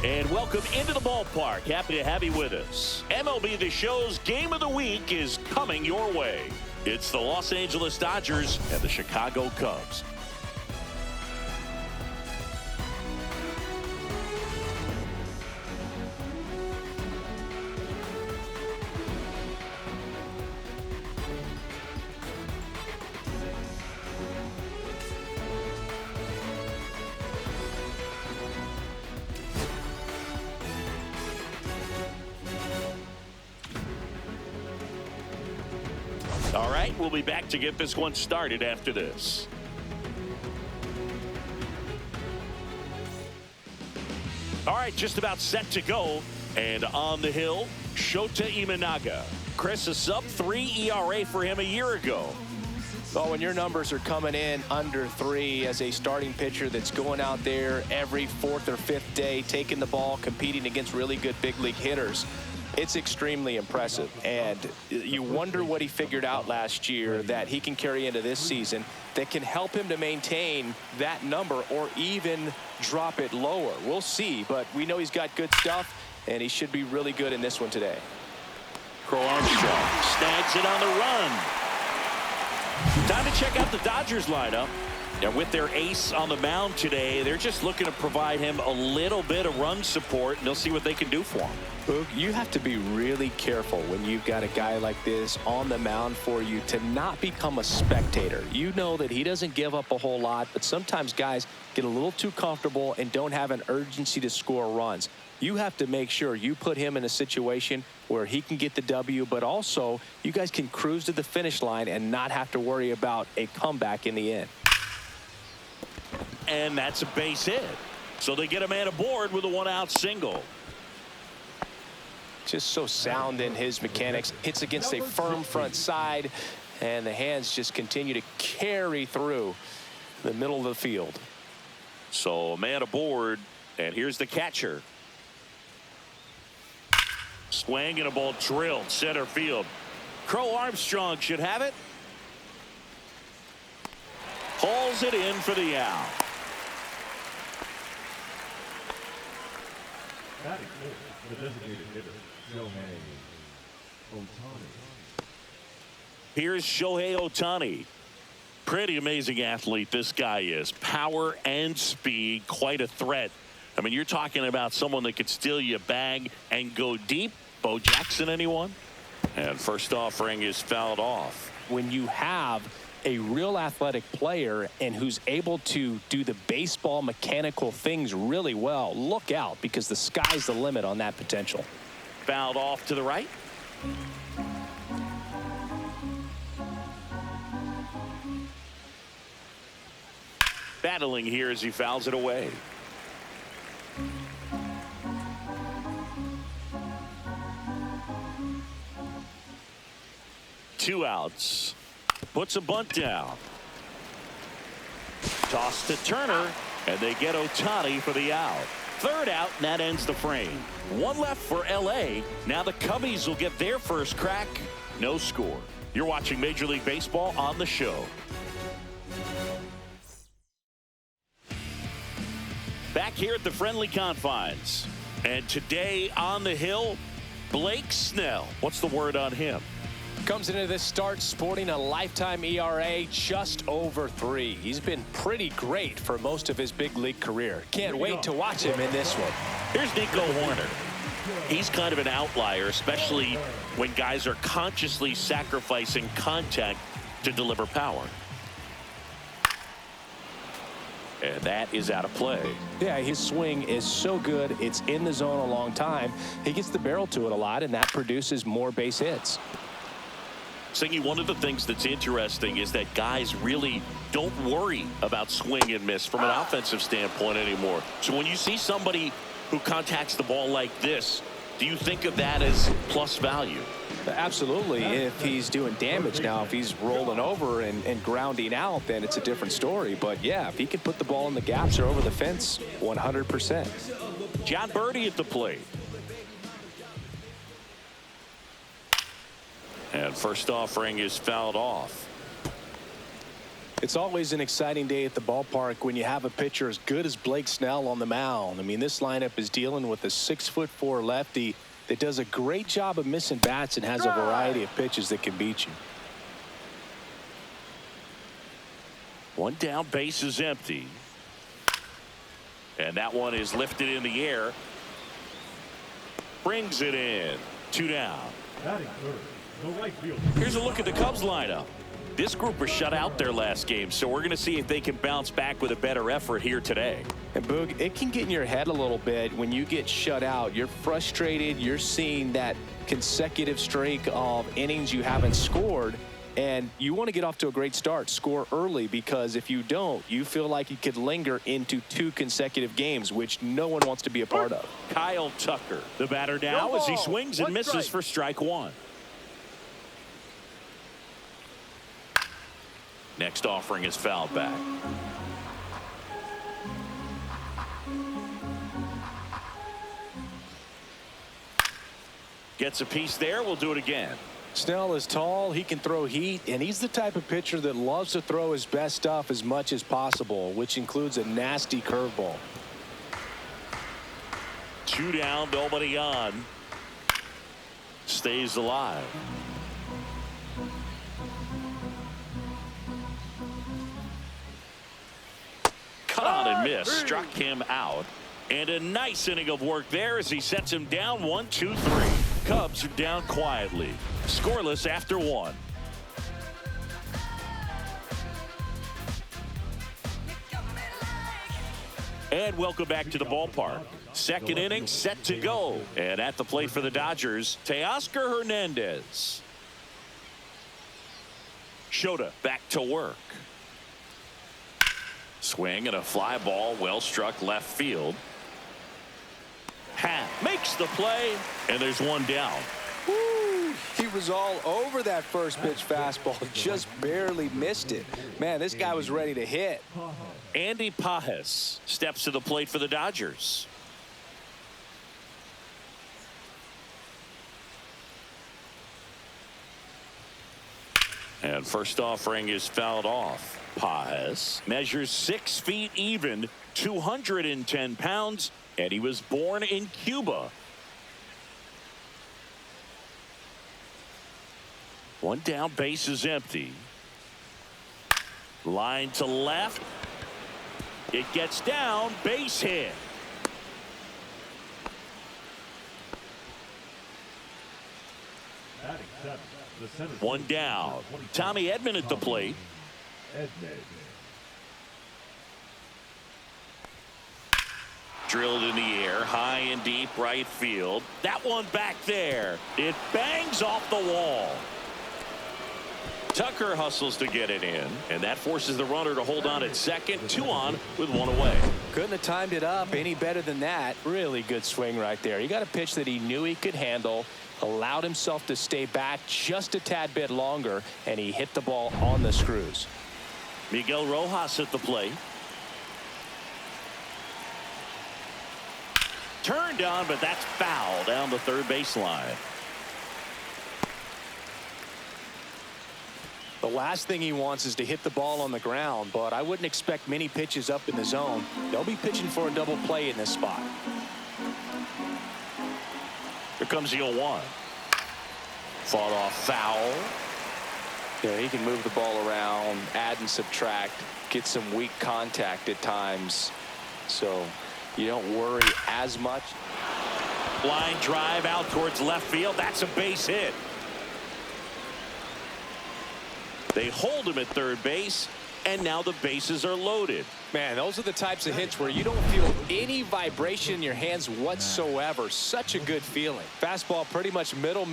And welcome into the ballpark. Happy to have you with us. MLB The Show's Game of the Week is coming your way. It's the Los Angeles Dodgers and the Chicago Cubs. All right, we'll be back to get this one started after this. All right, just about set to go. And on the hill, Shota Imanaga. Chris, a sub-3 ERA for him a year ago. Well, when your numbers are coming in under 3 as a starting pitcher that's going out there every 4th or 5th day, taking the ball, competing against really good big league hitters, it's extremely impressive. And you wonder what he figured out last year that he can carry into this season that can help him to maintain that number or even drop it lower. We'll see, but we know he's got good stuff, and he should be really good in this one today. Crow Armstrong snags it on the run. Time to check out the Dodgers lineup. And with their ace on the mound today, they're just looking to provide him a little bit of run support, and they'll see what they can do for him. Boog, you have to be really careful when you've got a guy like this on the mound for you to not become a spectator. You know that he doesn't give up a whole lot, but sometimes guys get a little too comfortable and don't have an urgency to score runs. You have to make sure you put him in a situation where he can get the W, but also you guys can cruise to the finish line and not have to worry about a comeback in the end. And that's a base hit. So they get a man aboard with a 1-out single. Just so sound in his mechanics. Hits against a firm front side, and the hands just continue to carry through the middle of the field. So a man aboard, and here's the catcher. Swing and a ball drilled center field. Crow Armstrong should have it. Hauls it in for the out. The designated hitter, Shohei Ohtani. Here's Shohei Ohtani. Pretty amazing athlete this guy is. Power and speed, quite a threat. I mean, you're talking about someone that could steal you a bag and go deep. Bo Jackson, anyone? And first offering is fouled off. When you have a real athletic player and who's able to do the baseball mechanical things really well, look out, because the sky's the limit on that potential. Fouled off to the right. Battling here as he fouls it away. Two outs. Puts a bunt down. Toss to Turner, and they get Ohtani for the out. Third out, and that ends the frame. One left for L.A. Now the Cubbies will get their first crack. No score. You're watching Major League Baseball on the show. Back here at the friendly confines. And today on the hill, Blake Snell. What's the word on him? Comes into this start sporting a lifetime ERA just over 3. He's been pretty great for most of his big league career. Can't wait to watch him in this one. Here's Nico Hoerner. He's kind of an outlier, especially when guys are consciously sacrificing contact to deliver power. And that is out of play. Yeah, his swing is so good. It's in the zone a long time. He gets the barrel to it a lot, and that produces more base hits. Singy, one of the things that's interesting is that guys really don't worry about swing and miss from an offensive standpoint anymore. So when you see somebody who contacts the ball like this, do you think of that as plus value? Absolutely. If he's doing damage now, if he's rolling over and grounding out, then it's a different story. But yeah, if he can put the ball in the gaps or over the fence, 100%. Jon Berti at the plate. And first offering is fouled off. It's always an exciting day at the ballpark when you have a pitcher as good as Blake Snell on the mound. I mean, this lineup is dealing with a 6'4" lefty that does a great job of missing bats and has a variety of pitches that can beat you. One down, base is empty. And that one is lifted in the air. Brings it in. 2 down. Batting third, the right fielder. Here's a look at the Cubs lineup. This group was shut out their last game, so we're going to see if they can bounce back with a better effort here today. And Boog, it can get in your head a little bit when you get shut out. You're frustrated. You're seeing that consecutive streak of innings you haven't scored, and you want to get off to a great start, score early, because if you don't, you feel like you could linger into 2 consecutive games, which no one wants to be a part of. Kyle Tucker, the batter now, as he swings and misses for strike 1. Next offering is fouled back. Gets a piece there. We'll do it again. Snell is tall, he can throw heat, and he's the type of pitcher that loves to throw his best stuff as much as possible, which includes a nasty curveball. 2 down, nobody on. Stays alive. Cut on and miss. Struck him out. And a nice inning of work there as he sets him down 1-2-3. Cubs are down quietly. Scoreless after 1. And welcome back to the ballpark. Second inning set to go. And at the plate for the Dodgers, Teoscar Hernandez. Shota back to work. Swing and a fly ball, well struck left field. Happ makes the play, and there's 1 down. Woo, he was all over that first pitch fastball, just barely missed it. Man, this guy was ready to hit. Andy Pages steps to the plate for the Dodgers. And first offering is fouled off. Pages measures 6 feet even, 210 pounds, and he was born in Cuba. 1 down, base is empty. Line to left. It gets down, base hit. Batting seventh, the center 1 down. Tommy Edman at the plate. Edman. Drilled in the air, high and deep right field. That one back there. It bangs off the wall. Tucker hustles to get it in, and that forces the runner to hold on at second. 2 on with 1 away. Couldn't have timed it up any better than that. Really good swing right there. He got a pitch that he knew he could handle, allowed himself to stay back just a tad bit longer, and he hit the ball on the screws. Miguel Rojas at the plate. Turned on, but that's foul down the third baseline. The last thing he wants is to hit the ball on the ground, but I wouldn't expect many pitches up in the zone. They'll be pitching for a double play in this spot. Here comes the 0-1. Fought off foul. Yeah, he can move the ball around, add and subtract, get some weak contact at times, so you don't worry as much. Line drive out towards left field. That's a base hit. They hold him at third base, and now the bases are loaded. Man, those are the types of hits where you don't feel any vibration in your hands whatsoever. Such a good feeling. Fastball pretty much middle,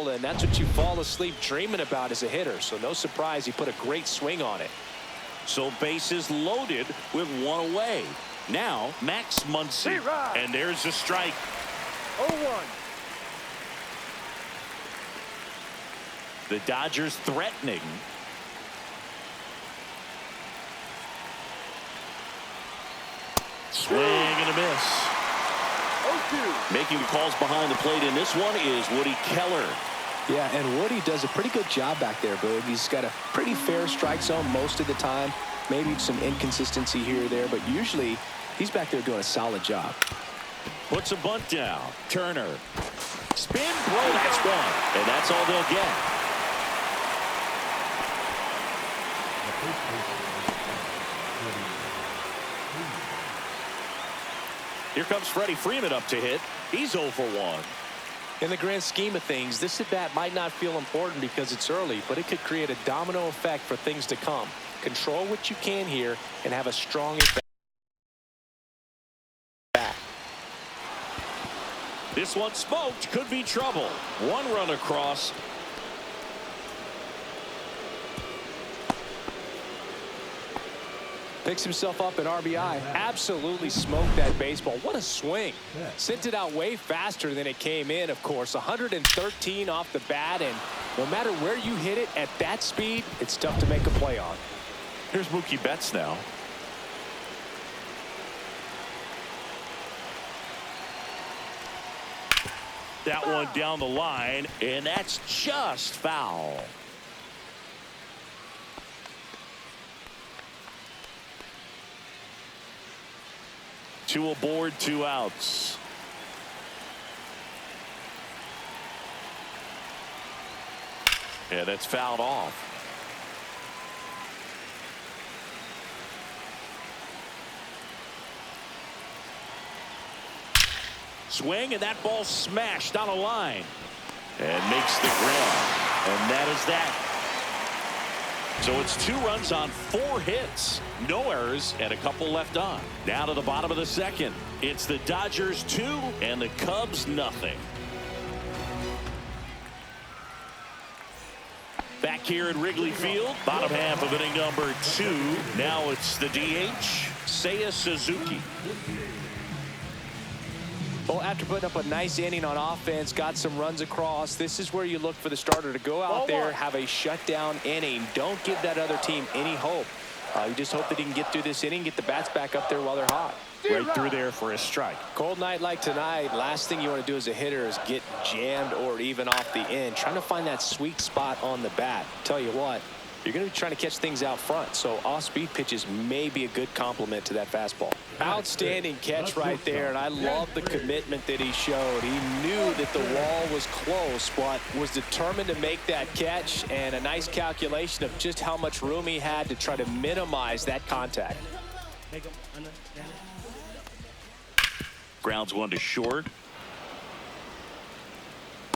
and that's what you fall asleep dreaming about as a hitter. So no surprise he put a great swing on it. So bases loaded with 1 away. Now Max Muncy, and there's a strike. 0-1. The Dodgers threatening. Swing and a miss. 0-2. Making the calls behind the plate in this one is Woody Keller. Yeah, and Woody does a pretty good job back there, Boog. He's got a pretty fair strike zone most of the time. Maybe some inconsistency here or there, but usually he's back there doing a solid job. Puts a bunt down. Turner. Spin, blow, that's one. And that's all they'll get. Here comes Freddie Freeman up to hit. He's 0 for 1. In the grand scheme of things, this at-bat might not feel important because it's early, but it could create a domino effect for things to come. Control what you can here and have a strong at-bat. This one smoked. Could be trouble. 1 run across. Picks himself up at RBI. Absolutely smoked that baseball. What a swing. Sent it out way faster than it came in, of course. 113 off the bat, and no matter where you hit it at that speed, it's tough to make a play on. Here's Mookie Betts now. That one down the line, and that's just foul. Two aboard, 2 outs. Yeah, that's fouled off. Swing, and that ball smashed on a line. And makes the grab. And that is that. So it's 2 runs on 4 hits. No errors and a couple left on. Now to the bottom of the second. It's the Dodgers 2 and the Cubs nothing. Back here at Wrigley Field, bottom half of inning number 2. Now it's the DH, Seiya Suzuki. Well, after putting up a nice inning on offense, got some runs across, this is where you look for the starter to go out there, have a shutdown inning. Don't give that other team any hope. You just hope that he can get through this inning, get the bats back up there while they're hot. Right through there for a strike. Cold night like tonight, last thing you want to do as a hitter is get jammed or even off the end. Trying to find that sweet spot on the bat. Tell you what, you're going to be trying to catch things out front, so off-speed pitches may be a good complement to that fastball. Outstanding catch right there, and I love the commitment that he showed. He knew that the wall was close, but was determined to make that catch, and a nice calculation of just how much room he had to try to minimize that contact. Grounds one to short.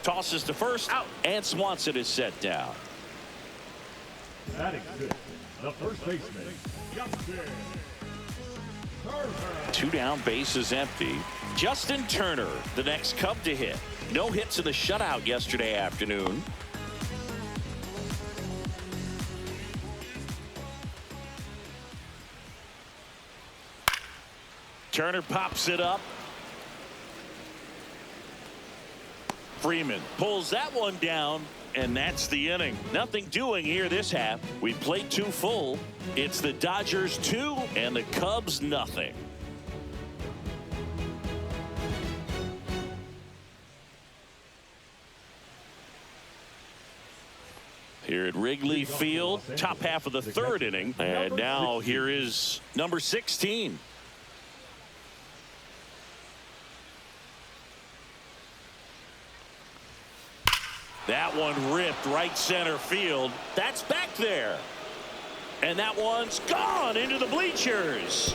Tosses to first, out, and Swanson is set down. Batting fifth, the first baseman, Justin Turner. 2 down, bases empty. Justin Turner, the next Cub to hit. No hits in the shutout yesterday afternoon. Turner pops it up. Freeman pulls that one down, and that's the inning. Nothing doing here this half. We played 2 full. It's the Dodgers 2 and the Cubs nothing. Here at Wrigley Field, top half of the 3rd inning, and now here is number 16. That one ripped right center field. That's back there. And that one's gone into the bleachers.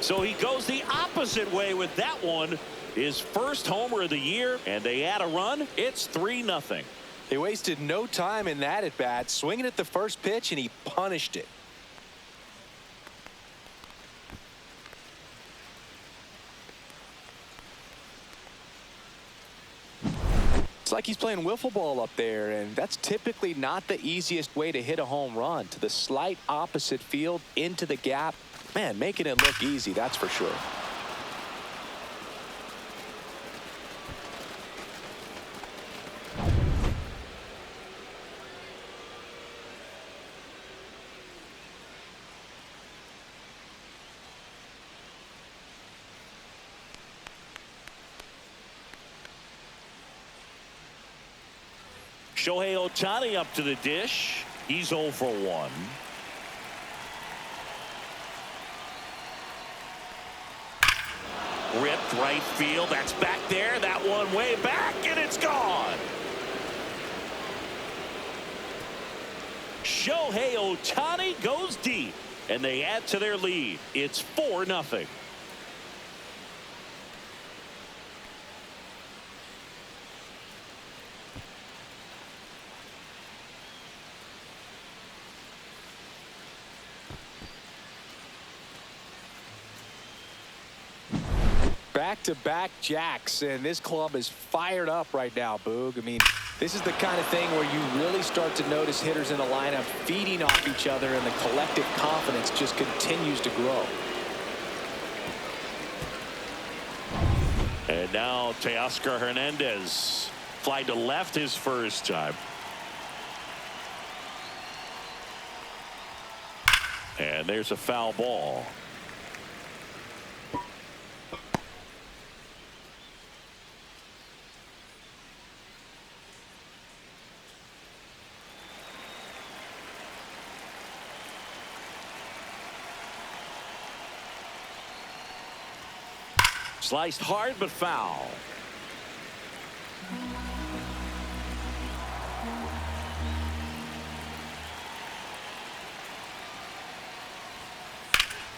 So he goes the opposite way with that one. His first homer of the year, and they add a run. It's 3-0. They wasted no time in that at bat, swinging at the first pitch, and he punished it. It's like he's playing wiffle ball up there, and that's typically not the easiest way to hit a home run. To the slight opposite field, into the gap. Man, making it look easy, that's for sure. Shohei Ohtani up to the dish. He's 0 for 1. Ripped right field. That's back there. That one way back, and it's gone. Shohei Ohtani goes deep, and they add to their lead. It's 4-0. Back-to-back jacks, and this club is fired up right now, Boog. I mean, this is the kind of thing where you really start to notice hitters in a lineup feeding off each other, and the collective confidence just continues to grow. And now Teoscar Hernandez fly to left his first time. And there's a foul ball. Sliced hard, but foul.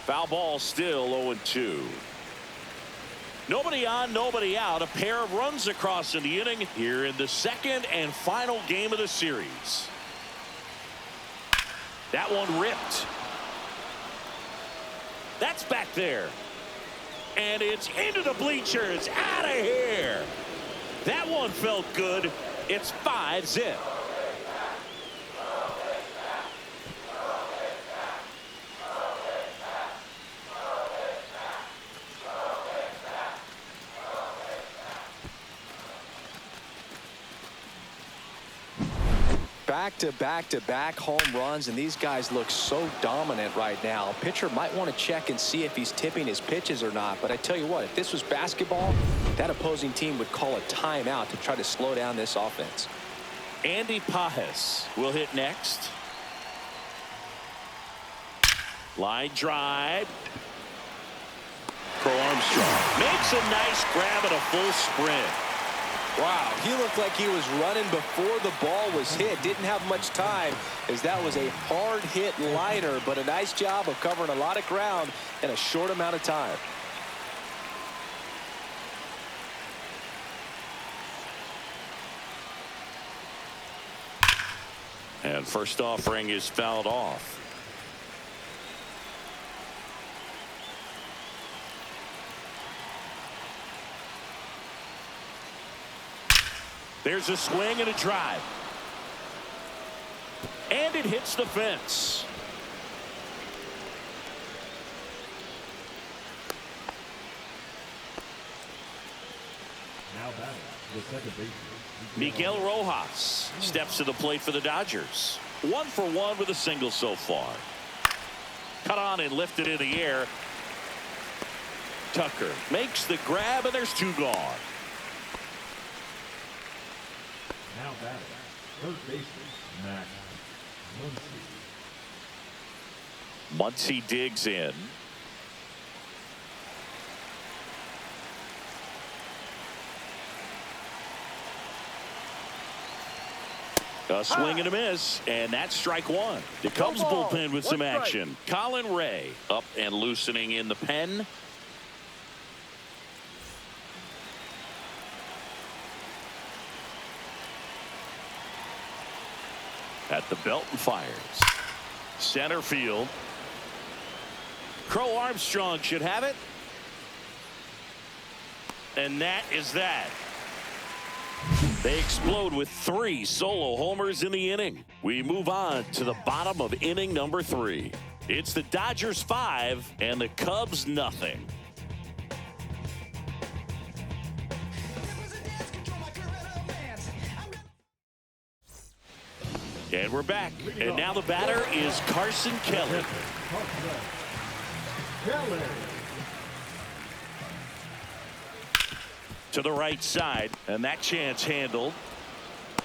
Foul ball, still 0-2. Nobody on, nobody out. A pair of runs across in the inning here in the second and final game of the series. That one ripped. That's back there. And it's into the bleachers. Out of here. That one felt good. It's 5-0. Back-to-back home runs, and these guys look so dominant right now. Pitcher might want to check and see if he's tipping his pitches or not, but I tell you what, if this was basketball, that opposing team would call a timeout to try to slow down this offense. Andy Pages will hit next. Line drive. Crow Armstrong makes a nice grab at a full sprint. Wow, he looked like he was running before the ball was hit. Didn't have much time, as that was a hard hit liner, but a nice job of covering a lot of ground in a short amount of time. And first offering is fouled off. There's a swing and a drive. And it hits the fence. Now batting, the second baseman, Miguel Rojas steps to the plate for the Dodgers. 1 for 1 with a single so far. Cut on and lifted in the air. Tucker makes the grab, and there's 2 gone. now batting, third baseman, Max Muncy. Muncy digs in. A swing and a miss, and that's strike 1. The Cubs bullpen with some action. Colin Ray up and loosening in the pen. At the belt and fires. Center field. Crow Armstrong should have it. And that is that. They explode with 3 solo homers in the inning. We move on to the bottom of inning number 3. It's the Dodgers 5 and the Cubs nothing. And we're back. And now the batter is Carson Kelly. Kelly. To the right side, and that chance handled.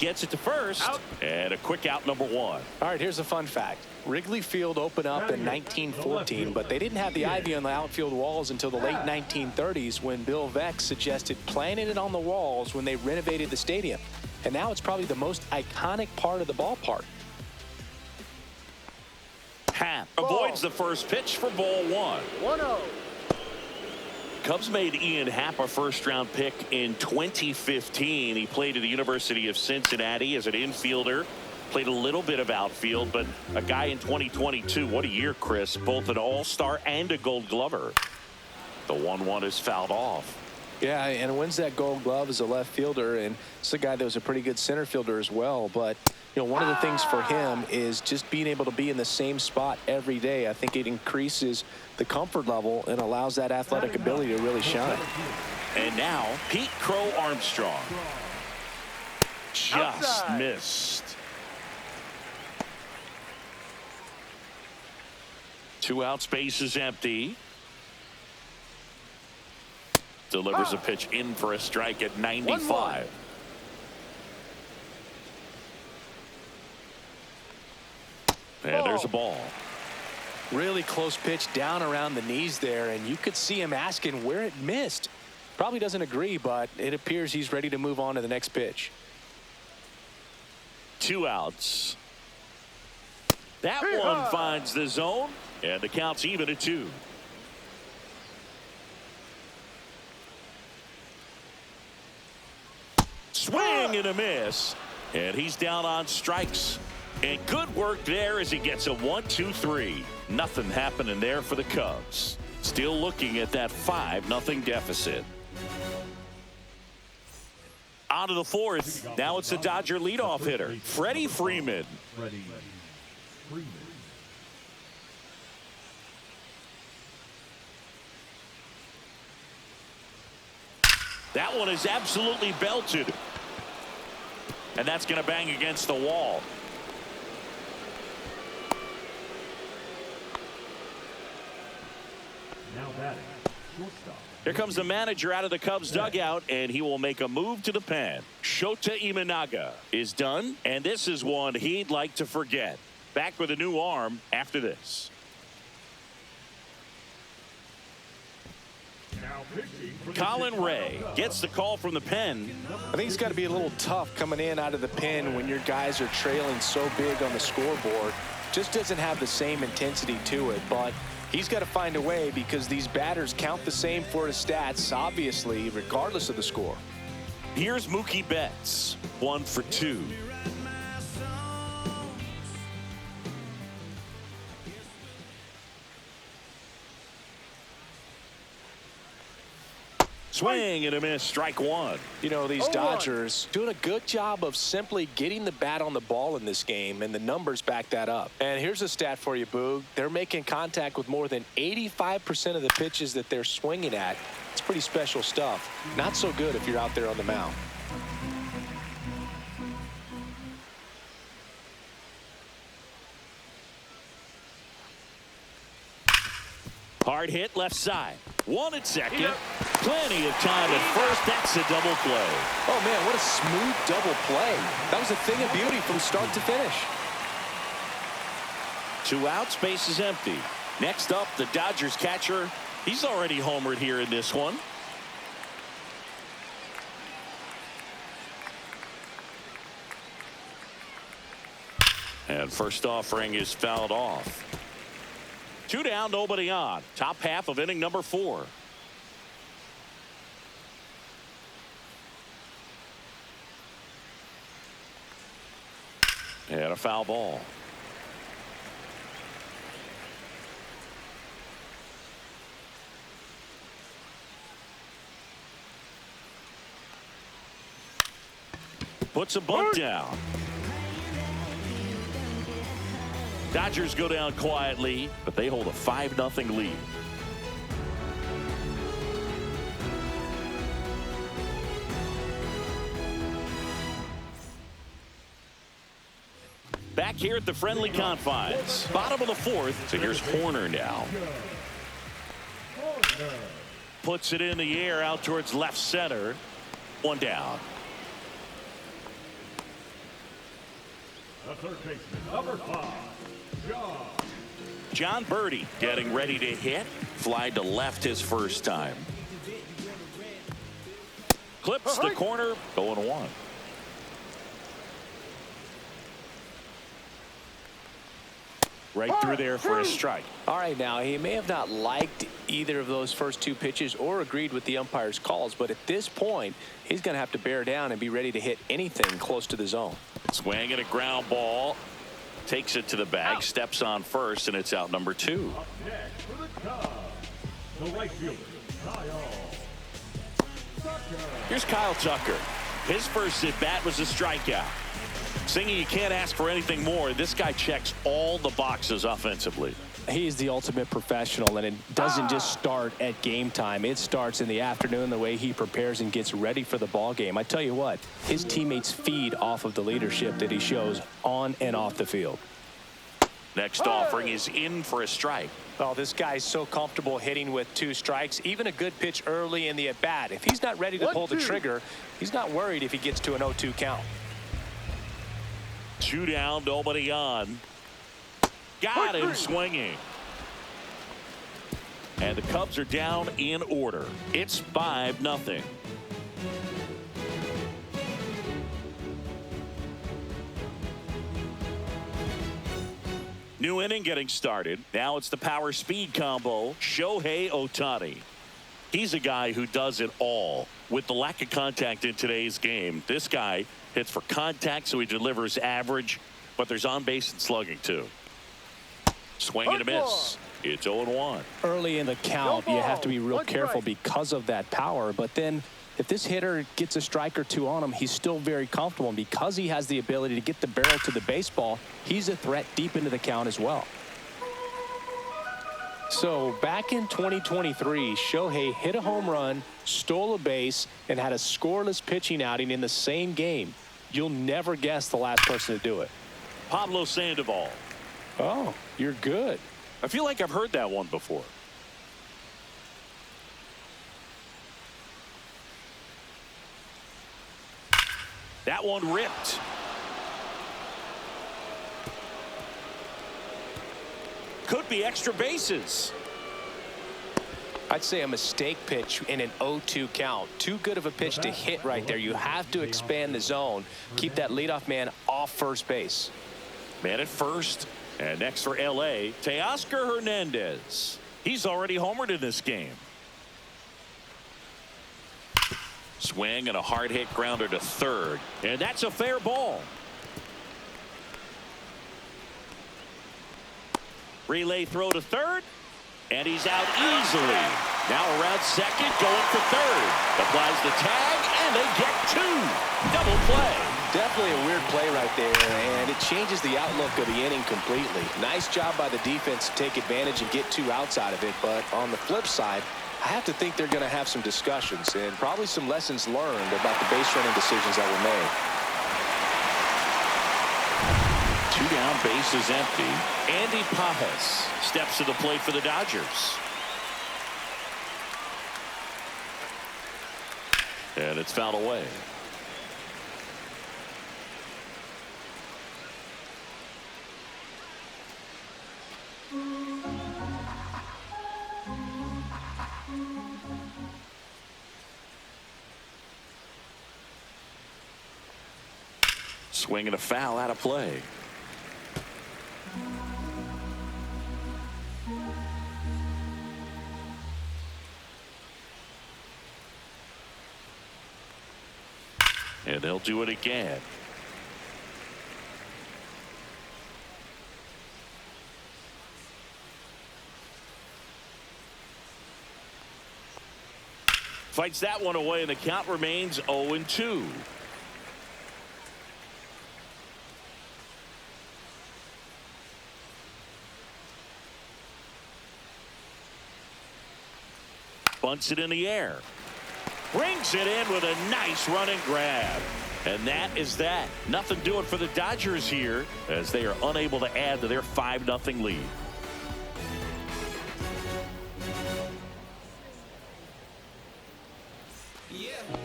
gets it to first. Out. And a quick out, number 1. All right, here's a fun fact. Wrigley Field opened up in 1914, but they didn't have the ivy on the outfield walls until the late 1930s when Bill Veeck suggested planting it on the walls when they renovated the stadium. And now it's probably the most iconic part of the ballpark. Happ avoids the first pitch for ball 1. 1-0. Cubs made Ian Happ a first-round pick in 2015. He played at the University of Cincinnati as an infielder. Played a little bit of outfield, but a guy in 2022. What a year, Chris. Both an all-star and a gold glover. The 1-1 is fouled off. Yeah, and wins that gold glove as a left fielder, and it's a guy that was a pretty good center fielder as well. But, you know, one of the things for him is just being able to be in the same spot every day. I think it increases the comfort level and allows that athletic ability to really shine. And now, Pete Crow Armstrong. Just Outside. missed. 2 out, space is empty. Delivers a pitch in for a strike at 95. And there's a ball. Really close pitch down around the knees there, and you could see him asking where it missed. Probably doesn't agree, but it appears he's ready to move on to the next pitch. 2 outs. That one finds the zone, and the count's even at 2. Swing and a miss, and he's down on strikes. And good work there as he gets a 1-2-3. Nothing happening there for the Cubs. Still looking at that 5-0 deficit. On to the 4th. Now it's the Dodger leadoff hitter, Freddie Freeman. Freddie Freeman. That one is absolutely belted. And that's going to bang against the wall. Now batting, shortstop. Here comes the manager out of the Cubs dugout, and he will make a move to the pen. Shota Imanaga is done, and this is one he'd like to forget. Back with a new arm after this. Now pitching for the Colin Chicago Ray Cubs. gets the call from the pen. I think it's got to be a little tough coming in out of the pen when your guys are trailing so big on the scoreboard. Just doesn't have the same intensity to it, but he's got to find a way because these batters count the same for his stats, obviously, regardless of the score. Here's Mookie Betts, 1 for 2. Swing and a miss, strike 1. You know, these Dodgers doing a good job of simply getting the bat on the ball in this game, and the numbers back that up. And here's a stat for you, Boog. They're making contact with more than 85% of the pitches that they're swinging at. It's pretty special stuff. Not so good if you're out there on the mound. Hard hit left side. 1 at second. Plenty of time at first. That's a double play. Oh, man, what a smooth double play. That was a thing of beauty from start to finish. 2 outs, base is empty. Next up, the Dodgers catcher. He's already homered here in this one. And first offering is fouled off. 2 down, nobody on. Top half of inning number 4. And a foul ball. Puts a bunt down. Dodgers go down quietly, but they hold a 5-0 lead. Back here at the friendly confines. Bottom of the 4th. So here's Horner now. Puts it in the air out towards left center. 1 down. The third baseman, number 5, John. John Birdie getting ready to hit. Fly to left his first time. Clips the corner, 0-1. Right through there for a strike. All right, now, he may have not liked either of those first two pitches or agreed with the umpire's calls, but at this point, he's going to have to bear down and be ready to hit anything close to the zone. Swing and a ground ball. Takes it to the bag, Out. steps on first, and it's out number 2. Up next for the Cubs, the right fielder, Kyle Tucker. Here's Kyle Tucker. His first at-bat was a strikeout. Singy, you can't ask for anything more. This guy checks all the boxes offensively. He's the ultimate professional, and it doesn't just start at game time. It starts in the afternoon, the way he prepares and gets ready for the ball game. I tell you what, his teammates feed off of the leadership that he shows on and off the field. Next offering is in for a strike. Oh, this guy's so comfortable hitting with 2 strikes, even a good pitch early in the at-bat. If he's not ready to pull the trigger, he's not worried if he gets to an 0-2 count. 2 down, nobody on. Got him swinging. And the Cubs are down in order. It's 5-0. New inning getting started. Now it's the power speed combo. Shohei Ohtani. He's a guy who does it all. With the lack of contact in today's game, this guy hits for contact, so he delivers average, but there's on base and slugging too. Swing and a miss. It's 0-1. Early in the count, you have to be real careful because of that power. But then if this hitter gets a strike or 2 on him, he's still very comfortable. And because he has the ability to get the barrel to the baseball, he's a threat deep into the count as well. So back in 2023, Shohei hit a home run, stole a base, and had a scoreless pitching outing in the same game. You'll never guess the last person to do it. Pablo Sandoval. Oh, you're good. I feel like I've heard that one before. That one ripped. Could be extra bases. I'd say a mistake pitch in an 0-2 count. Too good of a pitch to hit right there. You have to expand the zone. Keep that leadoff man off first base. Man at first. And next for L.A., Teoscar Hernandez. He's already homered in this game. Swing and a hard hit grounder to third. And that's a fair ball. Relay throw to third. And he's out easily. Now around second, going for third. Applies the tag, and they get 2. Double play. Definitely a weird play right there, and it changes the outlook of the inning completely. Nice job by the defense to take advantage and get 2 outs out of it. But on the flip side, I have to think they're going to have some discussions and probably some lessons learned about the base running decisions that were made. 2 down, base is empty. Andy Pages steps to the plate for the Dodgers. And it's fouled away. Swing and a foul out of play. And they'll do it again. Fights that one away, and the count remains 0-2. Bunts it in the air. Brings it in with a nice running grab. And that is that. Nothing doing for the Dodgers here as they are unable to add to their 5-0 lead.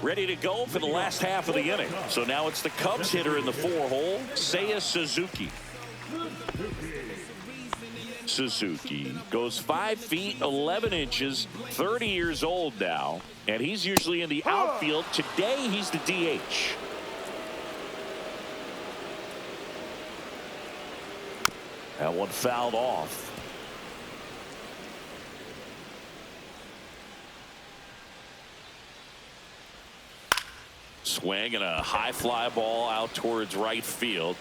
Ready to go for the last half of the inning. So now it's the Cubs hitter in the 4-hole, Seiya Suzuki. Suzuki goes 5 feet 11 inches, 30 years old now, and he's usually in the outfield. Today he's the DH. That one fouled off. Swing and a high fly ball out towards right field.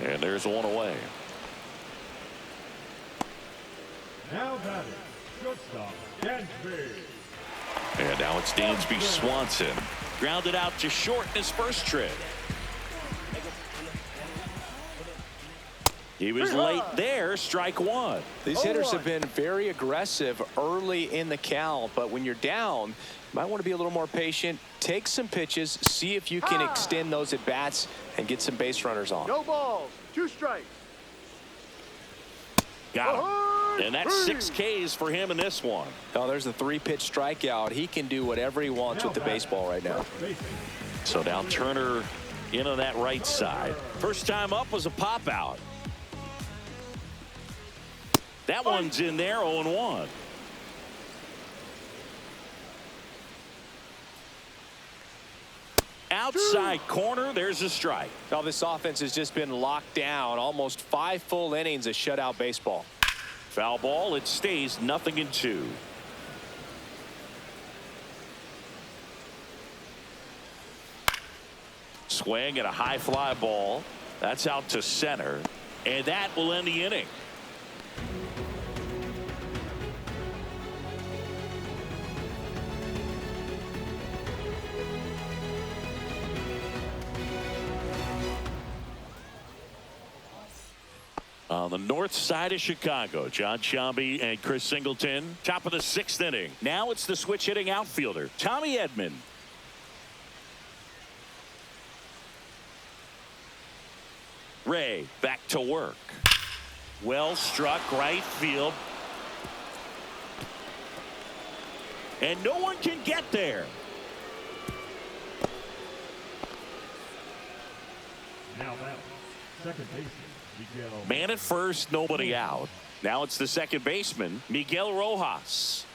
And there's one away. Now batting, shortstop, Dansby. And now it's Dansby Swanson. Grounded out to short in his first trip. He was late there, strike one. These hitters have been very aggressive early in the count, but when you're down, you might want to be a little more patient. Take some pitches, see if you can extend those at bats and get some base runners on. No balls, 2 strikes. Got him. And that's 6 Ks for him in this one. Oh, there's a 3-pitch strikeout. He can do whatever he wants with the baseball right now. So now Turner in on that right side. First time up was a pop out. That one's in there, 0-1. Outside corner, there's a strike. Now this offense has just been locked down. Almost 5 full innings of shutout baseball. Foul ball, it stays 0-2. Swing and a high fly ball. That's out to center. And that will end the inning. On the north side of Chicago, John Sciambi and Chris Singleton, top of the 6th inning. Now it's the switch hitting outfielder, Tommy Edman. Ray back to work. Well struck right field. And no one can get there. Now batting, second baseman, Miguel. Man at first, nobody out. Now it's the second baseman, Miguel Rojas.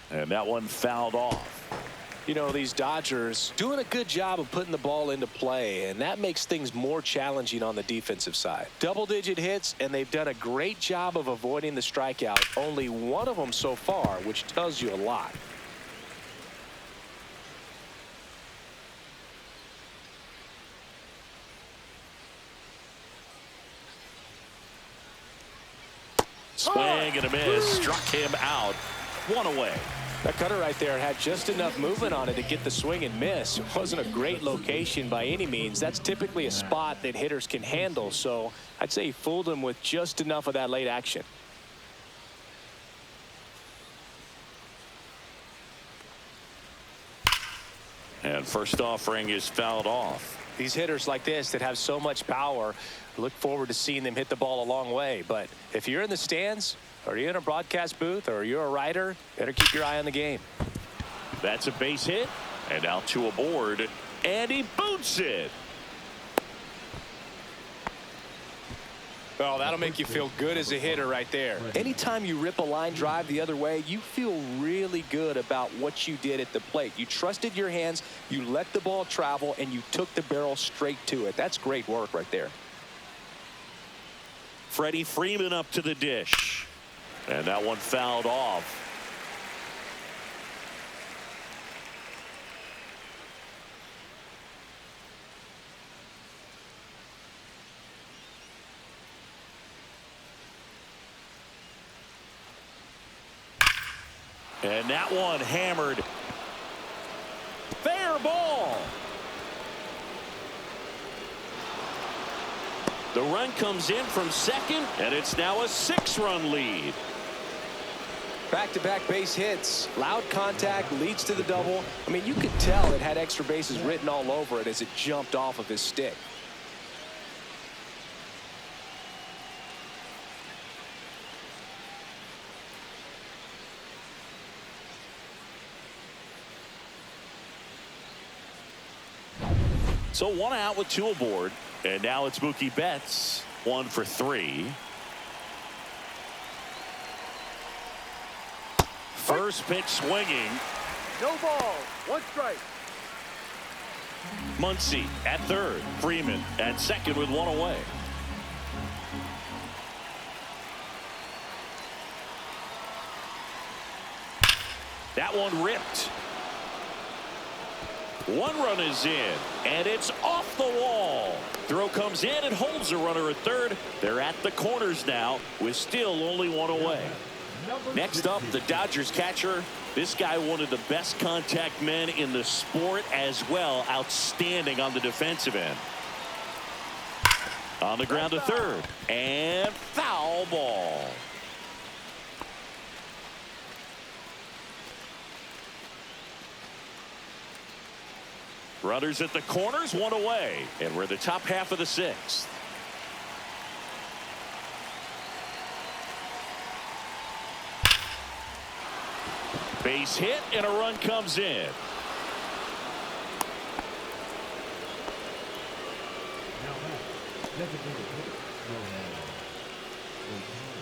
And that one fouled off. You know, these Dodgers doing a good job of putting the ball into play, and that makes things more challenging on the defensive side. Double-digit hits, and they've done a great job of avoiding the strikeout. Only one of them so far, which tells you a lot. Swing and a miss. Struck him out. One away. That cutter right there had just enough movement on it to get the swing and miss. It wasn't a great location by any means. That's typically a spot that hitters can handle. So I'd say he fooled him with just enough of that late action. And first offering is fouled off. These hitters like this that have so much power, look forward to seeing them hit the ball a long way. But if you're in the stands, or you're in a broadcast booth, or you're a writer, better keep your eye on the game. That's a base hit. And now 2 aboard. And he boots it. Oh, that'll make you feel good as a hitter right there. Anytime you rip a line drive the other way, you feel really good about what you did at the plate. You trusted your hands, you let the ball travel, and you took the barrel straight to it. That's great work right there. Freddie Freeman up to the dish. And that one fouled off. And that one hammered. Fair ball. The run comes in from second, and it's now a 6-run lead. Back-to-back base hits, loud contact, leads to the double. I mean, you could tell it had extra bases written all over it as it jumped off of his stick. So 1 out with 2 aboard. And now it's Mookie Betts, 1 for 3. First pitch swinging. No ball. 1 strike. Muncy at third. Freeman at second with 1 away. That one ripped. 1 run is in, and it's off the wall. Throw comes in and holds the runner at third. They're at the corners now with still only 1 away. Next up, the Dodgers catcher. This guy, one of the best contact men in the sport as well. Outstanding on the defensive end. On the ground to third, and foul ball. Runners at the corners, 1 away, and we're the top half of the 6th. Base hit and a run comes in.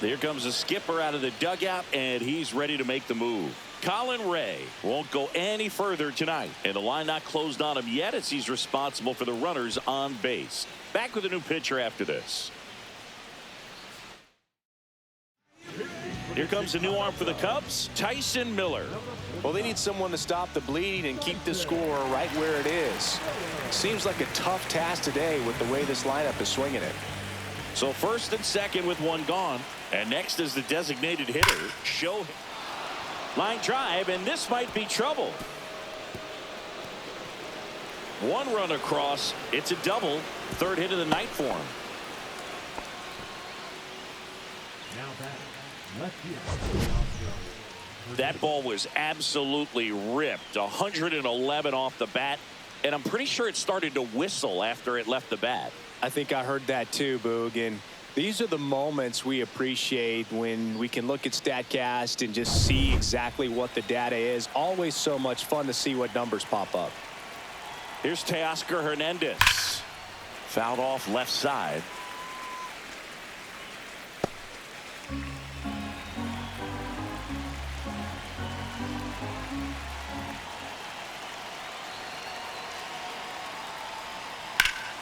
Here comes the skipper out of the dugout, and he's ready to make the move. Colin Ray won't go any further tonight, and the line not closed on him yet as he's responsible for the runners on base. Back with a new pitcher after this. Here comes a new arm for the Cubs, Tyson Miller. Well, they need someone to stop the bleeding and keep the score right where it is. Seems like a tough task today with the way this lineup is swinging it. So first and second with 1 gone, and next is the designated hitter, Shohei. Line drive, and this might be trouble. 1 run across. It's a double. 3rd hit of the night for him. That ball was absolutely ripped. 111 off the bat, and I'm pretty sure it started to whistle after it left the bat. I think I heard that too, Boog. And these are the moments we appreciate when we can look at StatCast and just see exactly what the data is. Always so much fun to see what numbers pop up. Here's Teoscar Hernandez. Fouled off left side.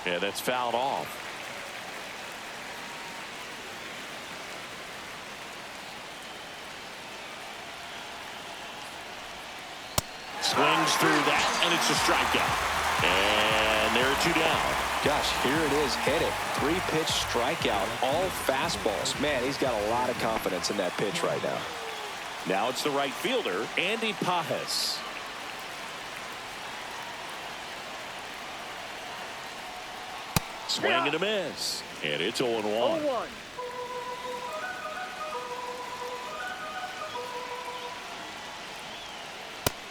Yeah, that's fouled off. Swings through that, and it's a strikeout. And there are 2 down. Gosh, here it is, hit it. 3-pitch strikeout, all fastballs. Man, he's got a lot of confidence in that pitch right now. Now it's the right fielder, Andy Pages. Swing and a miss. And it's 0-1. 0-1.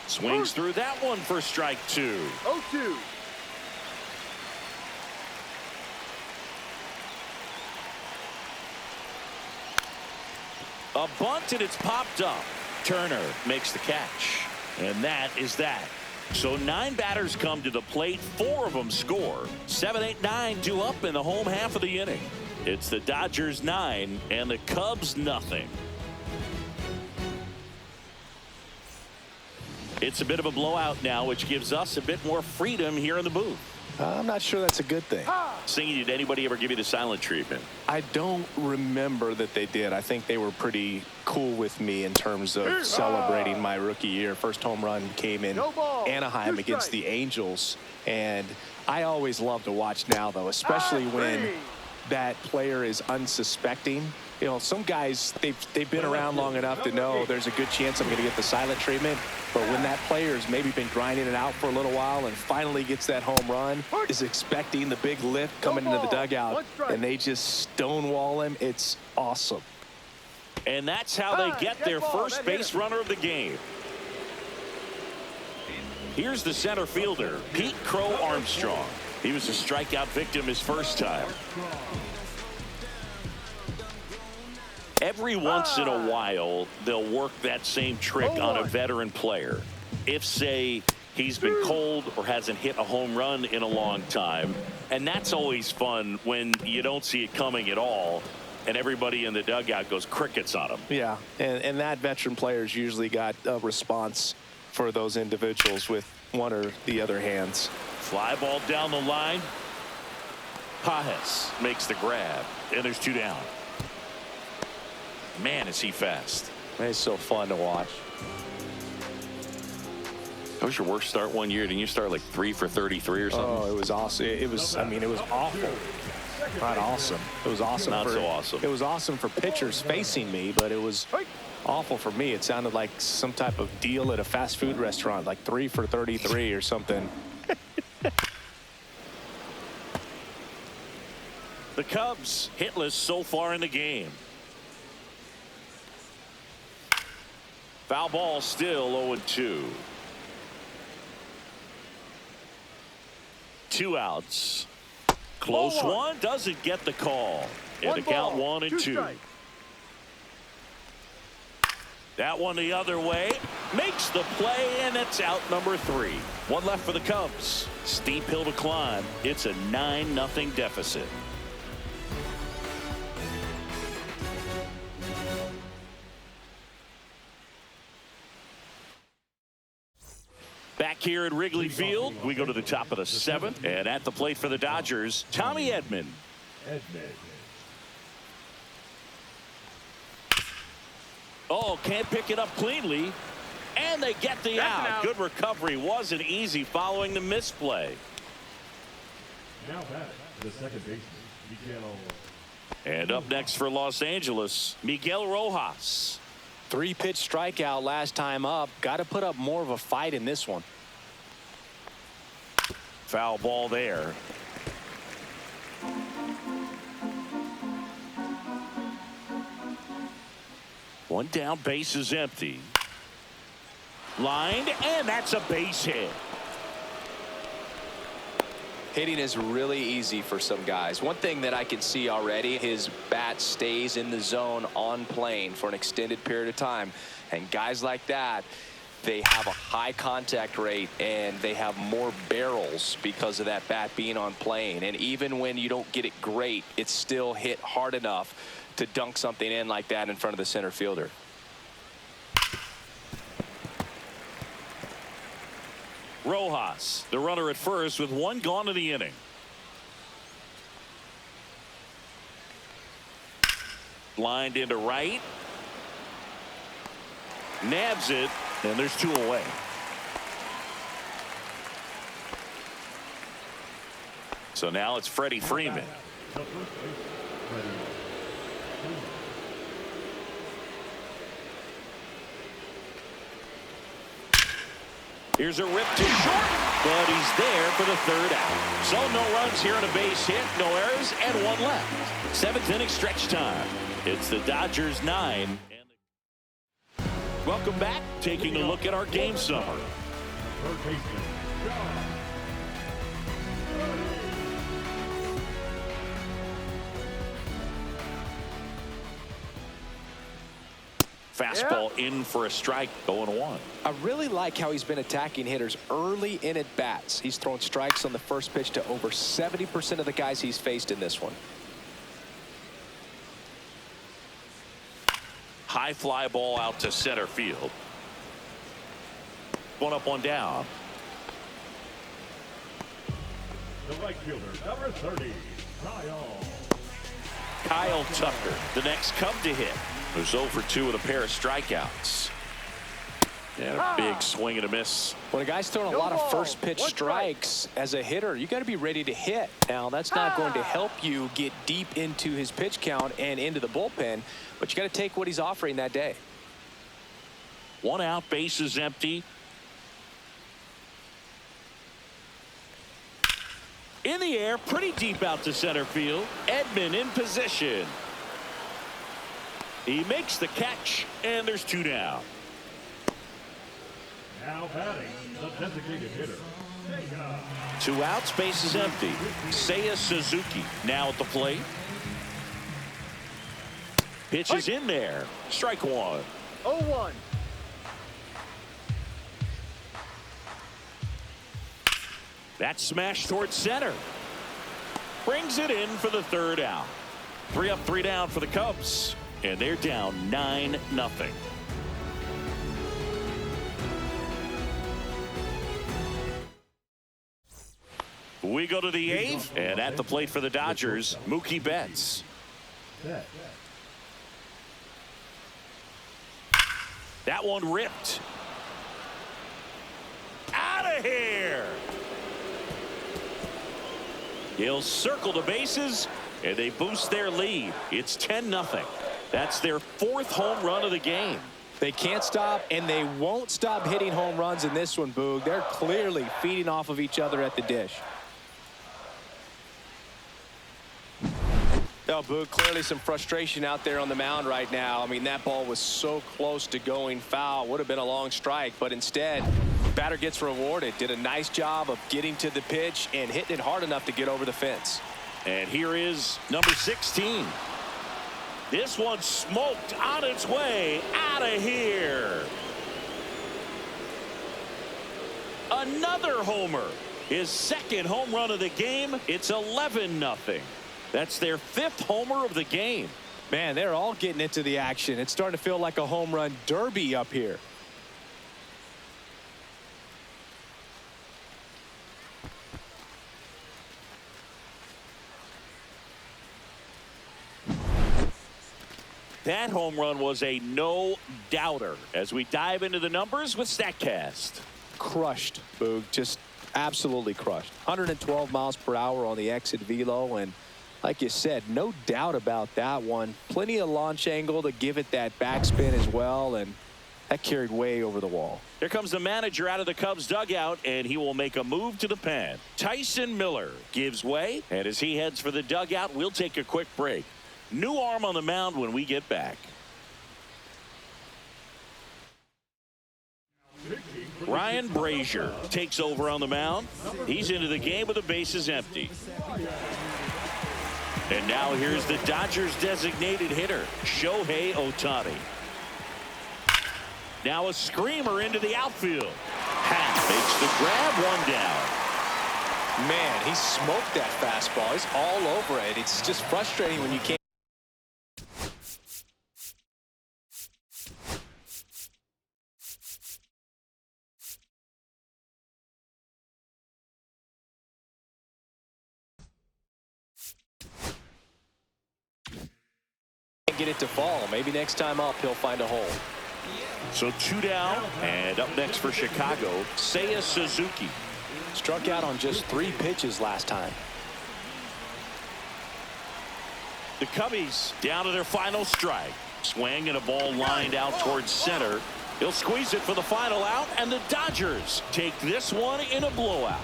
Swings through that one for strike 2. 0-2. A bunt, and it's popped up. Turner makes the catch. And that is that. So 9 batters come to the plate. 4 of them score. 7, 8, 9 due up in the home half of the inning. It's the Dodgers 9 and the Cubs nothing. It's a bit of a blowout now, which gives us a bit more freedom here in the booth. I'm not sure that's a good thing. Singing, did anybody ever give you the silent treatment? I don't remember that they did. I think they were pretty cool with me in terms of celebrating my rookie year. First home run came in Anaheim against the Angels. And I always love to watch now, though, especially when that player is unsuspecting. You know, some guys, they've been around long enough to know there's a good chance I'm going to get the silent treatment. But when that player's maybe been grinding it out for a little while and finally gets that home run, is expecting the big lift coming into the dugout, and they just stonewall him, it's awesome. And that's how they get their first base runner of the game. Here's the center fielder, Pete Crow Armstrong. He was a strikeout victim his first time. Every once in a while, they'll work that same trick on a veteran player. If, say, He's been cold or hasn't hit a home run in a long time. And that's always fun when you don't see it coming at all. And everybody in the dugout goes crickets on him. Yeah, and that veteran player's usually got a response for those individuals with one or the other hands. Fly ball down the line. Pages makes the grab. And there's 2 down. Man, is he fast. It's so fun to watch. That was your worst start one year. Didn't you start like 3 for 33 or something? Oh, it was awesome. It was, I mean, it was awful. Not awesome. It was awesome. Not so awesome. It was awesome for pitchers facing me, but it was awful for me. It sounded like some type of deal at a fast food restaurant, like 3 for 33 or something. The Cubs hitless so far in the game. Foul ball still 0-2. 2 outs. Close one. Doesn't get the call. And the count 1-2. That one the other way. Makes the play, and it's out number 3. 1 left for the Cubs. Steep hill to climb. It's a 9-0 deficit. Back here at Wrigley Field, we go to the top of the 7th, and at the plate for the Dodgers, Tommy Edman. Oh, can't pick it up cleanly, and they get the out. Good recovery. Wasn't easy following the misplay. Now back to the second baseman, Miguel. And up next for Los Angeles, Miguel Rojas. 3-pitch strikeout last time up. Got to put up more of a fight in this one. Foul ball there. One down, base is empty. Lined, and that's a base hit. Hitting is really easy for some guys. One thing that I can see already, his bat stays in the zone on plane for an extended period of time. And guys like that, they have a high contact rate and they have more barrels because of that bat being on plane. And even when you don't get it great, it's still hit hard enough to dunk something in like that in front of the center fielder. Rojas, the runner at first with 1 gone in the inning. Lined into right. Nabs it, and there's 2 away. So now it's Freddie Freeman. Here's a rip to short, but he's there for the 3rd out. So no runs here on a base hit, no errors, and 1 left. 7th inning stretch time. It's the Dodgers 9. Welcome back. Taking a look at our game summary. Third baseman, John. Fastball in for a strike, 0-1. I really like how he's been attacking hitters early in at bats. He's thrown strikes on the first pitch to over 70% of the guys he's faced in this one. High fly ball out to center field. 1 up, 1 down. The right fielder, number 30, Kyle Tucker, the next Cub to hit. Who's 0 for 2 with a pair of strikeouts. And a big swing and a miss. When a guy's throwing a lot of first pitch strikes as a hitter, you got to be ready to hit. Now, that's not going to help you get deep into his pitch count and into the bullpen, but you got to take what he's offering that day. 1 out, base is empty. In the air, pretty deep out to center field. Edman in position. He makes the catch, and there's 2 down. Now batting, the designated hitter, Seiya. 2 outs, base is empty. Seiya Suzuki now at the plate. Pitch is in there. Strike 1. 0-1. That smash towards center. Brings it in for the third out. 3 up, 3 down for the Cubs. And they're down 9-0. We go to the 8th, and at the plate for the Dodgers, Mookie Betts. That one ripped. Out of here. He'll circle the bases, and they boost their lead. It's 10-0. That's their 4th home run of the game. They can't stop, and they won't stop hitting home runs in this one, Boog. They're clearly feeding off of each other at the dish. No, Boog, clearly some frustration out there on the mound right now. I mean, that ball was so close to going foul. Would have been a long strike, but instead, batter gets rewarded. Did a nice job of getting to the pitch and hitting it hard enough to get over the fence. And here is number 16. This one smoked on its way out of here. Another homer. His 2nd home run of the game. It's 11-0. That's their 5th homer of the game. Man, they're all getting into the action. It's starting to feel like a home run derby up here. That home run was a no-doubter as we dive into the numbers with StatCast. Crushed, Boog. Just absolutely crushed. 112 miles per hour on the exit velo, and like you said, no doubt about that one. Plenty of launch angle to give it that backspin as well, and that carried way over the wall. Here comes the manager out of the Cubs dugout, and he will make a move to the pen. Tyson Miller gives way, and as he heads for the dugout, we'll take a quick break. New arm on the mound when we get back. Ryan Brazier takes over on the mound. He's into the game with the bases empty. And now here's the Dodgers designated hitter, Shohei Ohtani. Now a screamer into the outfield. Happ makes the grab, one down. Man, he smoked that fastball. He's all over it. It's just frustrating when you can't get it to fall. Maybe next time up he'll find a hole. So 2 down, and up next for Chicago, Seiya Suzuki. Struck out on just 3 pitches last time. The Cubbies down to their final strike. Swing and a ball lined out towards center. He'll squeeze it for the final out, and the Dodgers take this one in a blowout.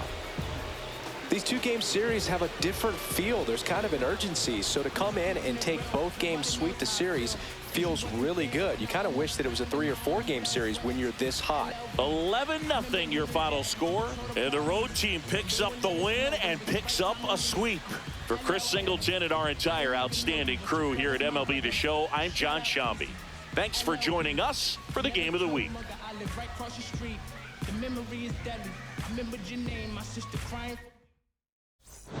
These 2-game series have a different feel. There's kind of an urgency. So to come in and take both games, sweep the series, feels really good. You kind of wish that it was a 3 or 4 game series when you're this hot. 11-0 your final score. And the road team picks up the win and picks up a sweep. For Chris Singleton and our entire outstanding crew here at MLB The Show, I'm John Shambi. Thanks for joining us for the Game of the Week. I live right across the street. The memory is deadly. I remembered your name, my sister crying.